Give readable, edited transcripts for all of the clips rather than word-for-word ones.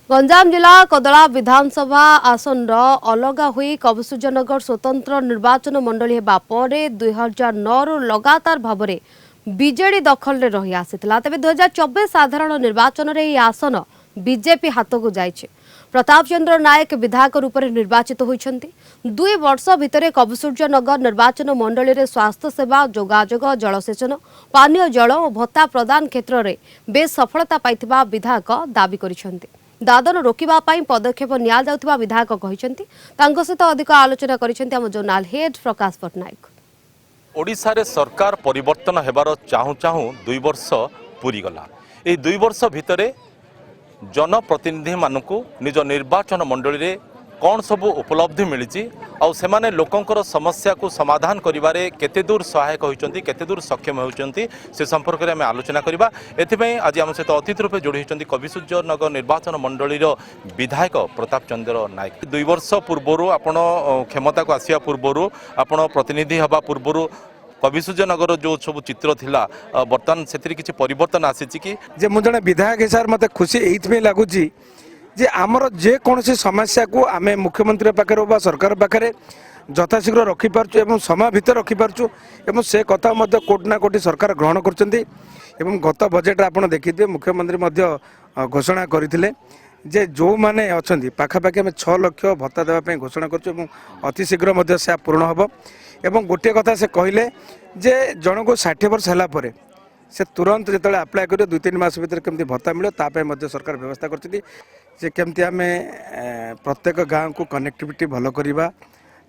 गंजाम जिला कदला विधानसभा आसन अलगा हुई कबसूजनगर स्वतंत्र निर्वाचन मंडली हेबा परे 2009 रु लगातार भाव में बीजेडी दखल रे रही आसिथिला। तेबे 2024 साधारण निर्वाचन रे यह आसन बीजेपी हाथ को जाइछे। प्रताप चंद्र नायक विधायक रूप में निर्वाचित होइछन्ति। 2 वर्ष भितर कबसूजनगर निर्वाचन मंडली रे स्वास्थ्य सेवा, जोगाजोग, जलसेचन, पानीय जल और भत्ता प्रदान क्षेत्र में बेस सफलता पाइथिबा विधायक दाबी करिछन्ति। दादन रोकिबा पाई पदक्षेप निया जाउथिबा विधायक कहिसेंति। तांको सहित अधिक आलोचना करिसेंति हम जोनाल हेड प्रकाश पटनायक। ओडिशा रे सरकार परिवर्तन हेबार चाहू चाहू 2 वर्ष पूरी गला। ए 2 वर्ष भितरे जनप्रतिनिधि मानकु निज निर्वाचन मंडली रे कौन सब उपलब्धि मिली आउ सेमाने लोकंकर समस्या को समाधान करिबारे केते दूर सहायक होइचंती, केते दूर सक्षम होइचंती से संपर्क में आलोचना करबा। एथिपई आज आम सहित अतिथि रूपे जोड़ी होइचंती कविसूर्यनगर निर्वाचन मंडली विधायक प्रताप चंद्र नायक। 2 वर्ष पूर्व आपण क्षमता को आसिया पूर्व आपण प्रतिनिधि हवा पूर्व कविसूर्यनगर जो सब चित्र थिला वर्तमान से किसी परिवर्तन आसी कि जे मु जने विधायक हिसाब मते खुशी एइथमे लागुची जे आमर जे कौन समस्या को आम मुख्यमंत्री पाखे बा सरकार पाखे यथाशीघ्र रखिपारचु एवं समय भितर रखिपारचु एवं से कथा मध्य कोटि ना कोटि सरकार ग्रहण करछन्ती। एवं गत बजेट आपण देखिथे मुख्यमंत्री मध्य घोषणा करथिले जे जो माने अछन्ती पाखापाखि आम 6 लाख भत्ता देवाई घोषणा करछु एवं अतिशीघ्र मध्य से पूर्ण हम। एवं गोटे कथा से कहले जे जन को 60 वर्ष है परे से तुरंत जो आप्लाय कर 2-3 मास भर केमती भत्ता मिले तापाई सरकार व्यवस्था करछन्ती। जे केमती आम प्रत्येक गाँव को कनेक्टिविटी भल करवा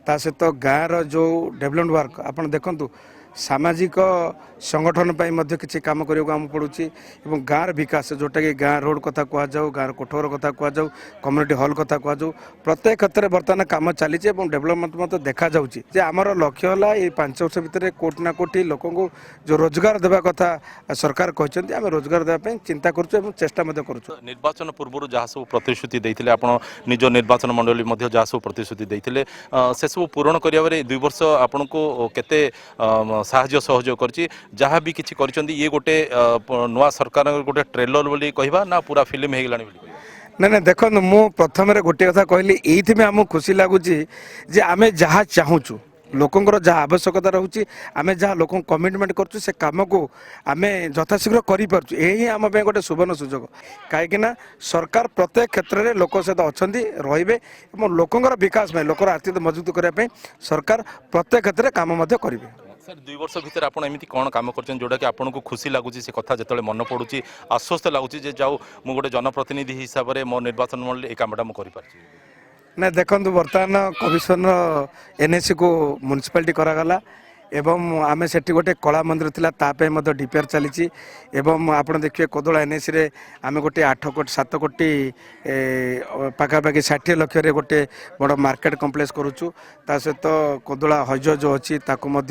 ता सहित गाँव जो डेवलपमेंट वर्क आप देखु सामाजिक संगठन पाई मध्य किसी काम करने पड़ुछि एवं गाँव विकास जोटा कि गाँव रोड कथा कहु, गाँव कोठर कथा कहु, कम्युनिटी हॉल कथा कहु, प्रत्येक क्षेत्र में बर्तमान काम चली डेवलपमेंट मत देखा जाउछि जे आमर लक्ष्य है ये 5 वर्ष भितर कोटि ना कोटि लोक जो रोजगार देवा कथा सरकार कहते आम रोजगार देवाई चिंता करुँ चेष्टा करुँ। निर्वाचन पूर्व जहाँ सब प्रतिश्रुति देते आप निज निर्वाचन मंडली जहाँ सब प्रतिश्रुति देते से सब पूरण कर 2 वर्ष आपन को केते साहाय्य सहयोग करछि जहाँ भी किसी कर ये गोटे नुआ सरकार गोटे ट्रेलर बोली कहवा ना पूरा फिल्म हो गलानी बोली ना ना देखो मु प्रथम गोटे कथा कहली ये आम खुशी लगुच जे आम जहाँ चाहूँ लोकंर जहाँ आवश्यकता रोचे आम जहाँ लोक कमिटमेंट करूँ से कम को आम यथाशीघ्र करूँ। यही आम गोटे सुवर्ण सुजोग कहीं सरकार प्रत्येक क्षेत्र में लोक सहित अच्छा रे लोकंर विकास में लोकर आर्थिक मजबूत करने सरकार प्रत्येक क्षेत्र में कम करेंगे। सर 2 वर्ष भीतर आप एमती कौन कम कर जोटा कि आपको खुशी लगुच से कथा जो मन पड़ुची आश्वस्त लगुच जाऊ मु गोटे जनप्रतिनिधि हिसाब से मो निर्वाचन मंडली ए कामटा मुझे ना देखु बर्तमान कमिशनर एनएसी को म्युनिसिपालिटी करागला एवं आम से गोटे कला मंदिर थिला तापे मध्य डिपेयर चली एवं आप देखिए कोदला एनएसी रे आम गोटे 8 कोटी 7 कोटी पाखापाखि 60 लाख रे गोटे बड़ मार्केट कम्प्लेक्स करुचु ता सहित कोदला हज जो अच्छी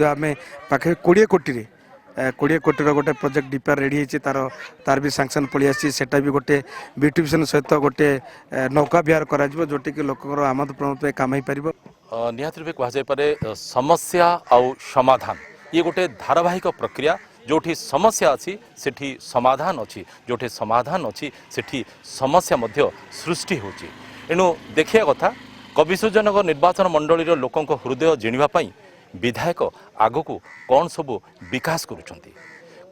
आम पाखे 20 कोटी रे 20 कोटी गोटे प्रोजेक्ट डिपेयर रेडी होती तार भी सांक्शन पलि आसा भी गोटे ब्यूटिफिकेशन सहित गोटे नौका विहार करा जोटी कि लोकर आमद प्रमोद काम हो पार निहाती रूपे कहुपे समस्या आउ समाधान ये गोटे धारावाहिक प्रक्रिया जोठी समस्या अच्छी सेठी समाधान अच्छी जोठी समाधान अच्छी सेठी समस्या मध्य सृष्टि होची। एणु देखिया कथा कविसूर्यनगर निर्वाचन मंडली लोकों हृदय जिणवाई विधायक आगको कौन सब विकास करुँच।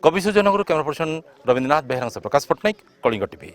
कविसूर्यनगर कैमरा पर्सन रविन्द्रनाथ बेहरा प्रकाश पट्टनायक, कलिंग टीवी।